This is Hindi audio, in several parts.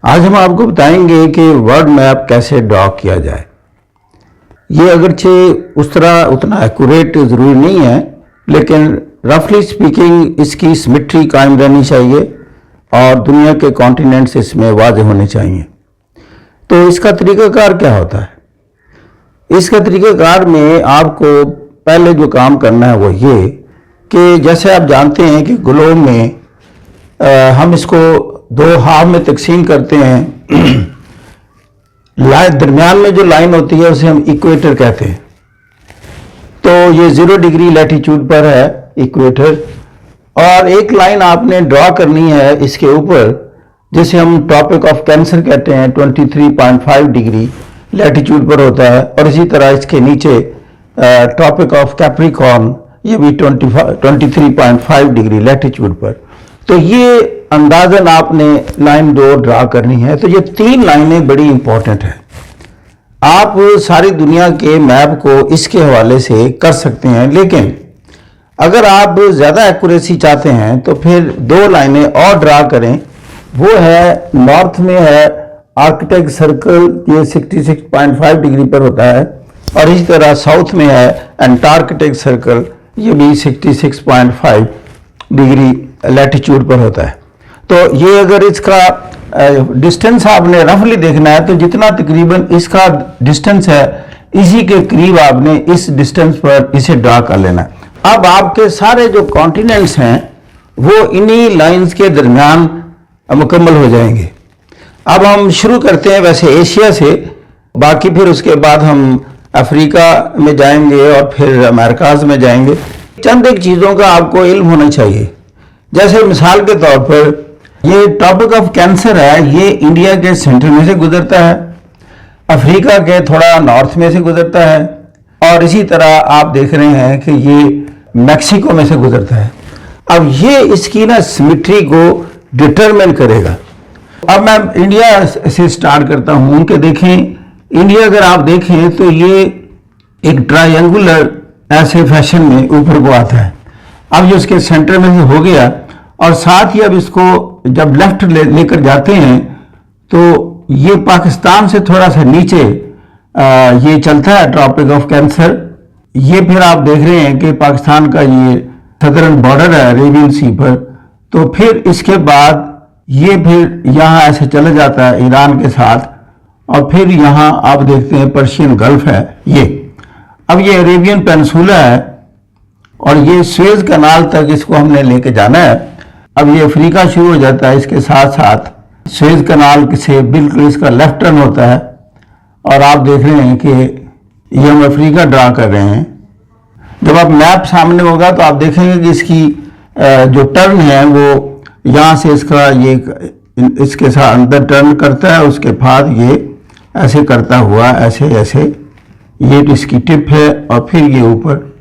आज हम आपको बताएंगे कि वर्ल्ड मैप कैसे ड्रॉ किया जाए। ये अगरचे उस तरह उतना एक्यूरेट ज़रूरी नहीं है, लेकिन रफली स्पीकिंग इसकी सिमेट्री कायम रहनी चाहिए और दुनिया के कॉन्टिनेंट्स इसमें वाज़ेह होने चाहिए। तो इसका तरीक़ाकार क्या होता है? इसका तरीक़ाकार में आपको पहले जो काम करना है वो ये कि जैसे आप जानते हैं कि ग्लोब में हम इसको दो हाफ में तकसीम करते हैं। दरमियान में जो लाइन होती है उसे हम इक्वेटर कहते हैं। तो ये 0 डिग्री लैटीट्यूड पर है इक्वेटर, और एक लाइन आपने ड्रॉ करनी है इसके ऊपर जिसे हम ट्रॉपिक ऑफ कैंसर कहते हैं, 23.5 डिग्री लैटीट्यूड पर होता है। और इसी तरह इसके नीचे ट्रॉपिक ऑफ कैप्रिकॉर्न, ये भी 23.5 डिग्री लैटीट्यूड पर। तो ये अंदाजन आपने लाइन दो ड्रा करनी है। तो ये तीन लाइनें बड़ी इंपॉर्टेंट हैं। आप सारी दुनिया के मैप को इसके हवाले से कर सकते हैं, लेकिन अगर आप ज़्यादा एक्यूरेसी चाहते हैं तो फिर दो लाइनें और ड्रा करें। वो है नॉर्थ में है आर्कटिक सर्कल, ये 66.5 डिग्री पर होता है, और इसी तरह साउथ में है एंटार्कटिक सर्कल, ये भी 66.5 डिग्री लैटीट्यूड पर होता है। तो ये अगर इसका डिस्टेंस आपने रफली देखना है तो जितना तकरीबन इसका डिस्टेंस है इसी के करीब आपने इस डिस्टेंस पर इसे ड्रा कर लेना है। अब आपके सारे जो कॉन्टिनेंट्स हैं वो इन्हीं लाइंस के दरमियान मुकम्मल हो जाएंगे। अब हम शुरू करते हैं वैसे एशिया से, बाकी फिर उसके बाद हम अफ्रीका में जाएंगे और फिर अमेरिकाज में जाएंगे। चंद एक चीज़ों का आपको इल्म होना चाहिए। जैसे मिसाल के तौर पर ये ट्रॉपिक ऑफ कैंसर है, ये इंडिया के सेंटर में से गुजरता है, अफ्रीका के थोड़ा नॉर्थ में से गुजरता है, और इसी तरह आप देख रहे हैं कि ये मैक्सिको में से गुजरता है। अब ये इसकी ना सिमेट्री को डिटरमिन करेगा। अब मैं इंडिया से स्टार्ट करता हूँ कि देखें, इंडिया अगर आप देखें तो ये एक ट्रायंगुलर ऐसे फैशन में ऊपर को आता है। अब ये उसके सेंटर में से हो गया, और साथ ही अब इसको जब लेफ्ट लेकर जाते हैं तो ये पाकिस्तान से थोड़ा सा नीचे ये चलता है ट्रॉपिक ऑफ कैंसर। ये फिर आप देख रहे हैं कि पाकिस्तान का ये सदर्न बॉर्डर है अरेबियन सी पर। तो फिर इसके बाद ये फिर यहाँ ऐसे चला जाता है ईरान के साथ, और फिर यहाँ आप देखते हैं पर्शियन गल्फ है ये। अब ये अरेबियन पेनिनसुला है और ये सुएज कनाल तक इसको हमने लेके जाना है। अब ये अफ्रीका शुरू हो जाता है, इसके साथ साथ सुएज कनाल से बिल्कुल इसका लेफ्ट टर्न होता है, और आप देख रहे हैं कि ये हम अफ्रीका ड्रा कर रहे हैं। जब आप मैप सामने होगा तो आप देखेंगे कि इसकी जो टर्न है वो यहाँ से इसका ये इसके साथ अंदर टर्न करता है, उसके बाद ये ऐसे करता हुआ ऐसे ऐसे ये इसकी टिप है, और फिर ये ऊपर,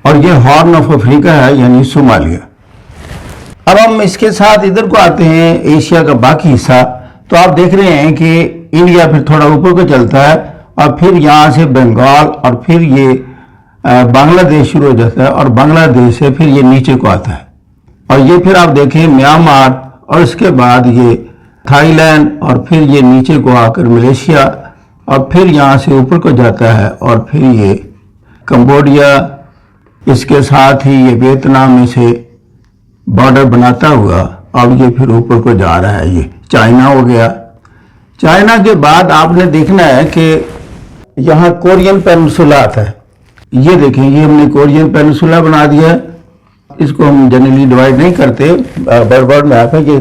और ये हॉर्न ऑफ अफ्रीका है यानी सोमालिया। अब हम इसके साथ इधर को आते हैं एशिया का बाकी हिस्सा। तो आप देख रहे हैं कि इंडिया फिर थोड़ा ऊपर को चलता है, और फिर यहाँ से बंगाल, और फिर ये बांग्लादेश शुरू हो जाता है, और बांग्लादेश से फिर ये नीचे को आता है, और ये फिर आप देखें म्यांमार, और इसके बाद ये थाईलैंड, और फिर ये नीचे को आकर मलेशिया, और फिर यहाँ से ऊपर को जाता है, और फिर ये कंबोडिया, इसके साथ ही ये वियतनाम में से बॉर्डर बनाता हुआ अब ये फिर ऊपर को जा रहा है। ये चाइना हो गया। चाइना के बाद आपने देखना है कि यहाँ कोरियन पेनिनसुला आता है। ये देखें, ये हमने कोरियन पेनिनसुला बना दिया है। इसको हम जनरली डिवाइड नहीं करते, बर्ड में आता है कि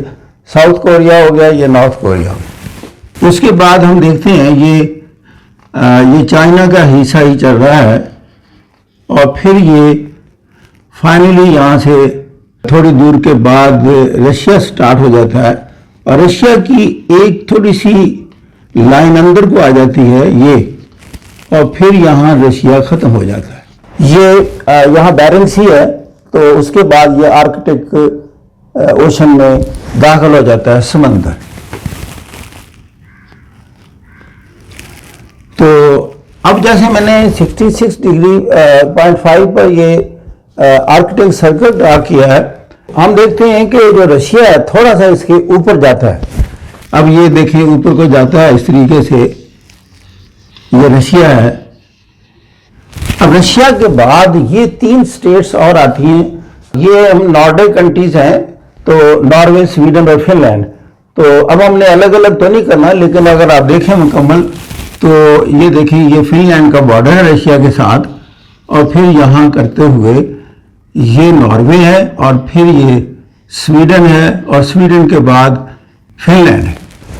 साउथ कोरिया हो गया, ये नॉर्थ कोरिया हो गया। उसके बाद हम देखते हैं ये चाइना का हिस्सा ही चल रहा है, और फिर ये फाइनली यहाँ से थोड़ी दूर के बाद रशिया स्टार्ट हो जाता है, और रशिया की एक थोड़ी सी लाइन अंदर को आ जाती है ये, और फिर यहाँ रशिया ख़त्म हो जाता है। ये यहाँ बैरन सी है, तो उसके बाद ये आर्कटिक ओशन में दाखिल हो जाता है समंदर। तो अब जैसे मैंने 66.5 पर ये आर्कटिक सर्कल ड्रा किया है, हम देखते हैं कि जो रशिया है थोड़ा सा इसके ऊपर जाता है। अब ये देखें ऊपर को जाता है इस तरीके से, ये रशिया है। अब रशिया के बाद ये 3 स्टेट्स और आती हैं। ये हम नॉर्डिक कंट्रीज हैं, तो नॉर्वे, स्वीडन और फिनलैंड। तो अब हमने अलग अलग तो नहीं करना, लेकिन अगर आप देखें मुकम्मल तो ये देखें, ये फिनलैंड का बॉर्डर है रशिया के साथ, और फिर यहाँ करते हुए ये नॉर्वे है, और फिर ये स्वीडन है, और स्वीडन के बाद फिनलैंड है।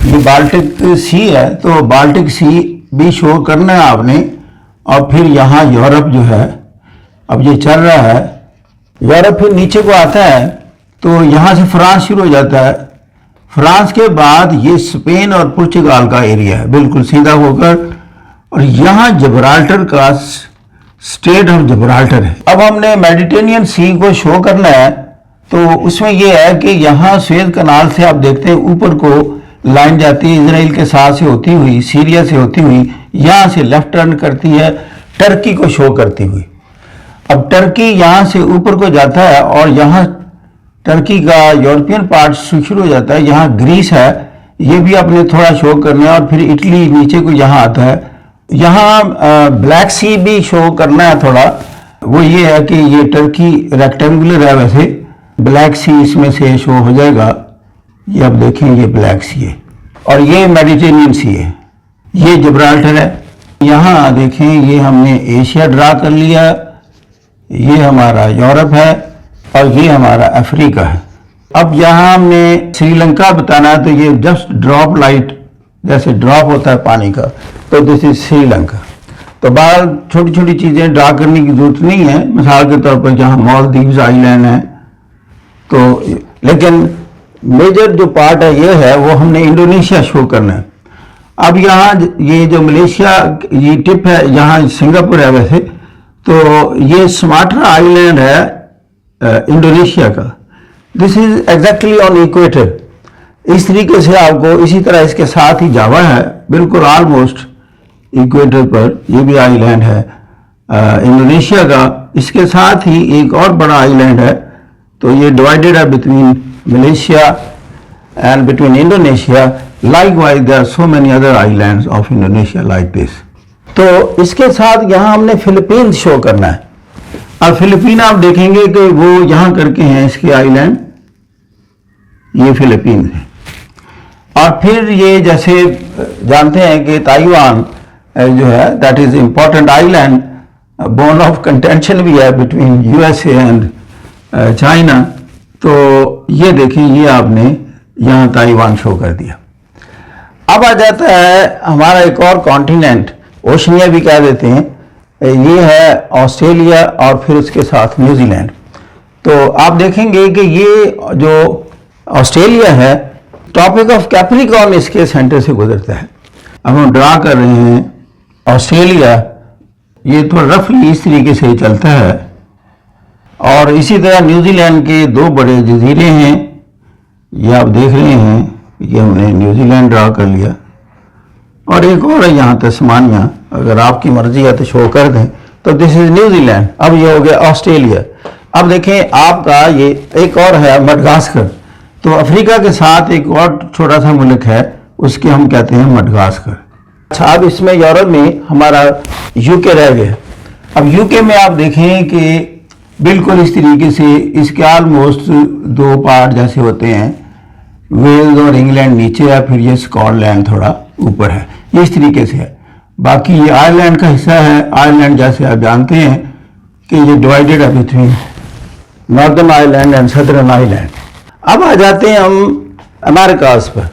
ये बाल्टिक सी है, तो बाल्टिक सी भी शो करना है आपने। और फिर यहाँ यूरोप जो है, अब ये चल रहा है यूरोप, फिर नीचे को आता है तो यहाँ से फ्रांस शुरू हो जाता है। फ्रांस के बाद ये स्पेन और पुर्तगाल का एरिया है, बिल्कुल सीधा होकर, और यहाँ जबराल्टर का स्टेट ऑफ जबराल्टर है। अब हमने मेडिटेरेनियन सी को शो करना है, तो उसमें यह है कि यहाँ सुएज कनाल से आप देखते हैं ऊपर को लाइन जाती है इजराइल के साथ से होती हुई, सीरिया से होती हुई, यहाँ से लेफ्ट टर्न करती है टर्की को शो करती हुई। अब टर्की यहाँ से ऊपर को जाता है, और यहाँ टर्की का यूरोपियन पार्ट शुरू हो जाता है। यहाँ ग्रीस है, ये भी आपने थोड़ा शो करना है, और फिर इटली नीचे को यहाँ आता है। यहाँ ब्लैक सी भी शो करना है थोड़ा। वो ये है कि ये टर्की रेक्टेंगुलर है, वैसे ब्लैक सी इसमें से शो हो जाएगा। ये आप देखें, ये ब्लैक सी है, और ये मेडिटेरेनियन सी है, ये जबराल्टर है। यहाँ देखें, ये हमने एशिया ड्रा कर लिया, ये हमारा यूरोप है, और ये हमारा अफ्रीका है। अब यहाँ हमने श्रीलंका बताना है, तो ये जस्ट ड्रॉप लाइट, जैसे ड्रॉप होता है पानी का, तो दिस इज श्रीलंका। तो बाहर छोटी छोटी चीज़ें ड्रा करने की जरूरत नहीं है। मिसाल के तौर पर जहाँ मालदीव्स आइलैंड है, तो लेकिन मेजर जो पार्ट है ये है, वो हमने इंडोनेशिया शो करना है। अब यहाँ ये जो मलेशिया ये टिप है, यहाँ सिंगापुर है वैसे, तो ये सुमात्रा आइलैंड है इंडोनेशिया का। This is exactly on equator. इस तरीके से आपको, इसी तरह इसके साथ ही जावा है, बिल्कुल ऑलमोस्ट इक्वेटर पर, ये भी आइलैंड है इंडोनेशिया का। इसके साथ ही एक और बड़ा आइलैंड है, तो ये डिवाइडेड है between Malaysia and between Indonesia. Likewise, there are so many other islands of Indonesia like this. तो इसके साथ यहाँ हमने फिलीपींस शो करना है। अब फिलीपीन आप देखेंगे कि वो यहाँ करके हैं इसके आइलैंड, ये फिलीपींस है। और फिर ये जैसे जानते हैं कि ताइवान जो है, that is important island, bone of contention भी है बिटवीन यूएसए एंड चाइना। तो ये देखें, ये आपने यहाँ ताइवान शो कर दिया। अब आ जाता है हमारा एक और कॉन्टिनेंट, ओशनिया भी कह देते हैं, ये है ऑस्ट्रेलिया, और फिर उसके साथ न्यूजीलैंड। तो आप देखेंगे कि ये जो ऑस्ट्रेलिया है, टॉपिक ऑफ कैप्रिकॉर्न इसके सेंटर से गुजरता है। अब हम ड्रा कर रहे हैं ऑस्ट्रेलिया, ये थोड़ा रफली इस तरीके से चलता है। और इसी तरह न्यूजीलैंड के 2 बड़े जजीरे हैं, ये आप देख रहे हैं, ये हमने न्यूजीलैंड ड्रा कर लिया। और एक और है यहाँ तस्मानिया, अगर आपकी मर्जी है तो शो कर दें, तो दिस इज न्यूजीलैंड। अब ये हो गया ऑस्ट्रेलिया। अब देखें आपका ये एक और है मडगास्कर, तो अफ्रीका के साथ एक और छोटा सा मुल्क है, उसके हम कहते हैं मडगास्कर। अच्छा, अब इसमें यूरोप में हमारा यूके रह गया। अब यूके में आप देखें कि बिल्कुल इस तरीके से इसके ऑलमोस्ट 2 पार्ट जैसे होते हैं, वेल्स और इंग्लैंड नीचे है, फिर ये स्कॉटलैंड थोड़ा ऊपर है, ये इस तरीके से है। बाकी ये आयरलैंड का हिस्सा है। आयरलैंड जैसे आप जानते हैं कि ये डिवाइडेड है between northern Ireland and southern Ireland. अब आ जाते हैं हम अमेरिकाज पर।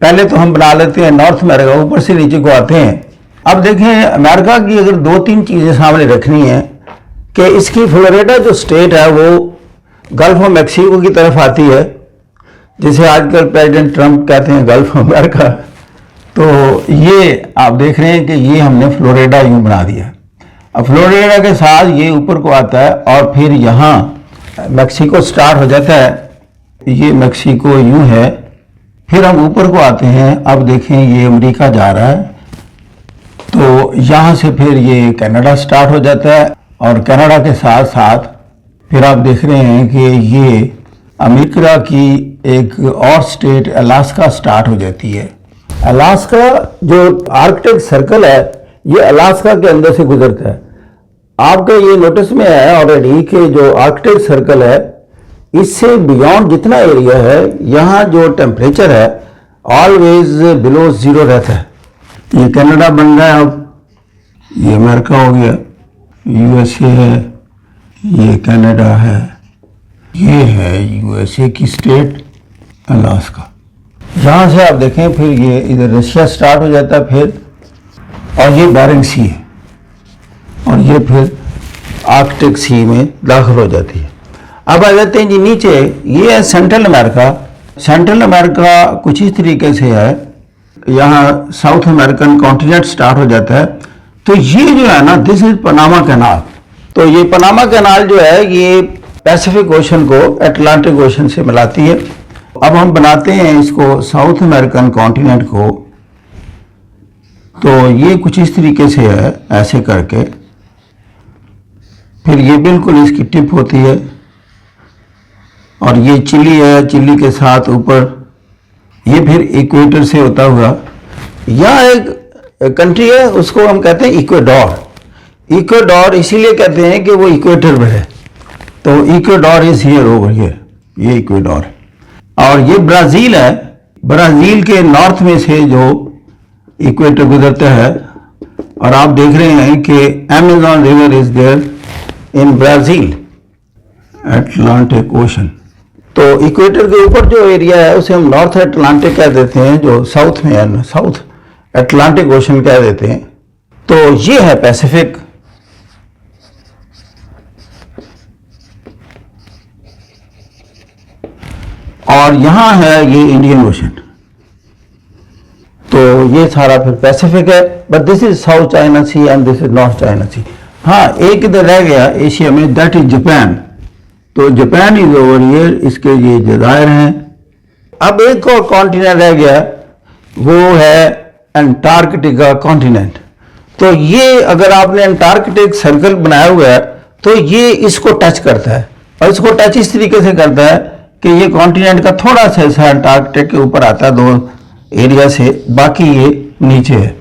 पहले तो हम बना लेते हैं नॉर्थ अमेरिका, ऊपर से नीचे को आते हैं। अब देखें अमेरिका की अगर 2-3 चीज़ें सामने रखनी है कि इसकी फ्लोरिडा जो स्टेट है वो गल्फ ऑफ मैक्सिको की तरफ आती है, जिसे आजकल प्रेसिडेंट ट्रंप कहते हैं गल्फ ऑफ अमेरिका। तो ये आप देख रहे हैं कि ये हमने फ्लोरिडा यूं बना दिया। अब फ्लोरिडा के साथ ये ऊपर को आता है, और फिर यहाँ मैक्सिको स्टार्ट हो जाता है, ये मैक्सिको यूं है। फिर हम ऊपर को आते हैं, अब देखें ये अमेरिका जा रहा है, तो यहाँ से फिर ये कनाडा स्टार्ट हो जाता है, और कनाडा के साथ साथ फिर आप देख रहे हैं कि ये अमेरिका की एक और स्टेट अलास्का स्टार्ट हो जाती है। अलास्का जो आर्कटिक सर्कल है ये अलास्का के अंदर से गुजरता है। आपका ये नोटिस में है ऑलरेडी कि जो आर्कटिक सर्कल है इससे बियॉन्ड जितना एरिया है यहाँ जो टेम्परेचर है ऑलवेज बिलो जीरो रहता है। ये कनाडा बन रहा है, अब ये अमेरिका हो गया, यूएसए है, ये कनाडा है, ये है यूएसए की स्टेट अलास्का। यहाँ से आप देखें फिर ये इधर रशिया स्टार्ट हो जाता है फिर, और ये बेरिंग सी है और ये फिर आर्कटिक सी में दाखिल हो जाती है। अब आ जाते हैं जी नीचे, ये है सेंट्रल अमेरिका। सेंट्रल अमेरिका कुछ इस तरीके से है, यहाँ साउथ अमेरिकन कॉन्टिनेंट स्टार्ट हो जाता है। तो ये जो है ना दिस इज पनामा कैनाल। तो ये पनामा कैनाल जो है ये पैसिफिक ओशन को अटलांटिक ओशन से मिलाती है। अब हम बनाते हैं इसको साउथ अमेरिकन कॉन्टिनेंट को, तो ये कुछ इस तरीके से है ऐसे करके, फिर ये बिल्कुल इसकी टिप होती है और ये चिली है, चिली के साथ ऊपर ये फिर इक्वेटर से होता हुआ यहाँ एक कंट्री है उसको हम कहते हैं इक्वेडोर। इक्वेडोर इसीलिए कहते हैं कि वो इक्वेटर में है, तो Ecuador is here over here, ये इक्वेडोर है। और ये ब्राज़ील है, ब्राज़ील के नॉर्थ में से जो इक्वेटर गुजरता है, और आप देख रहे हैं कि Amazon river is there in Brazil Atlantic ocean. तो इक्वेटर के ऊपर जो एरिया है उसे हम नॉर्थ अटलांटिक कह देते हैं, जो साउथ में है साउथ अटलांटिक ओशन कह देते हैं। तो ये है पैसिफिक। और यहां है ये इंडियन ओशन। तो ये सारा फिर पैसिफिक है, but this is South China Sea and this is North China Sea. हाँ, एक इधर रह गया एशिया में, दैट इज जापान। तो जापान इज ओवर हियर, इसके ये जज़ायर हैं। अब एक और कॉन्टिनेंट रह गया, वो है अंटार्कटिका कॉन्टिनेंट। तो ये अगर आपने अंटार्कटिक सर्कल बनाया हुआ है तो ये इसको टच करता है, और इसको टच इस तरीके से करता है कि ये कॉन्टिनेंट का थोड़ा सा हिस्सा अंटार्कटिक के ऊपर आता है दो एरिया से, बाकी ये नीचे है।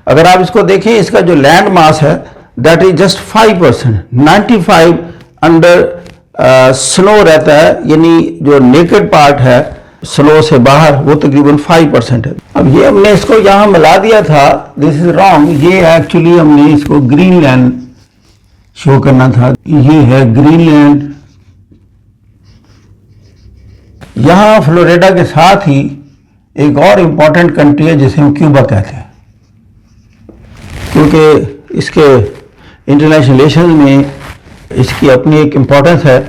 अगर आप इसको देखें, इसका जो लैंड मास है that is just 5%, 95 under snow रहता है, यानी जो नेकेड पार्ट है स्नो से बाहर वो तकरीबन 5% है। अब ये हमने इसको यहाँ मिला दिया था, दिस इज रॉन्ग। ये एक्चुअली हमने इसको ग्रीनलैंड शो करना था। ये है ग्रीनलैंड। यहाँ फ्लोरिडा के साथ ही एक और इम्पॉर्टेंट कंट्री है जिसे हम क्यूबा कहते हैं, क्योंकि इसके इंटरनेशनल रिलेशन में इसकी अपनी एक इम्पोर्टेंस है।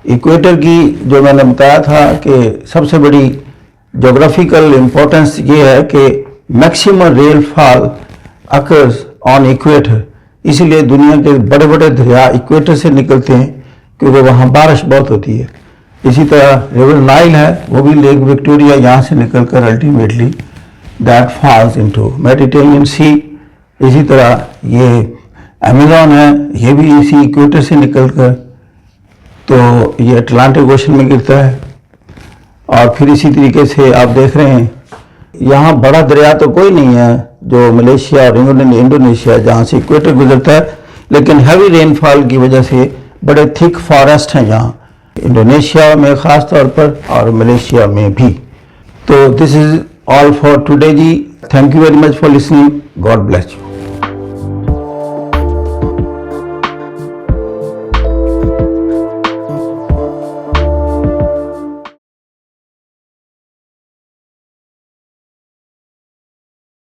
इक्वेटर की जो मैंने बताया था कि सबसे बड़ी जोग्राफिकल इम्पोर्टेंस ये है कि maximum rainfall occurs on equator, इसीलिए दुनिया के बड़े बड़े दरिया इक्वेटर से निकलते हैं क्योंकि वहाँ बारिश बहुत होती है। इसी तरह रिवर नाइल है, वो भी लेक विक्टोरिया यहाँ से निकलकर ultimately that falls into Mediterranean sea. इसी तरह ये अमेज़न है, ये भी इसी इक्वेटर से निकलकर तो ये अटलांटिक ओशन में गिरता है। और फिर इसी तरीके से आप देख रहे हैं यहाँ बड़ा दरिया तो कोई नहीं है जो मलेशिया और इंडोनेशिया जहाँ से इक्वेटर गुजरता है, लेकिन हैवी रेनफॉल की वजह से बड़े थिक फॉरेस्ट हैं यहाँ इंडोनेशिया में ख़ास तौर पर और मलेशिया में भी। तो this is all for today जी। Thank you very much for listening. God bless you.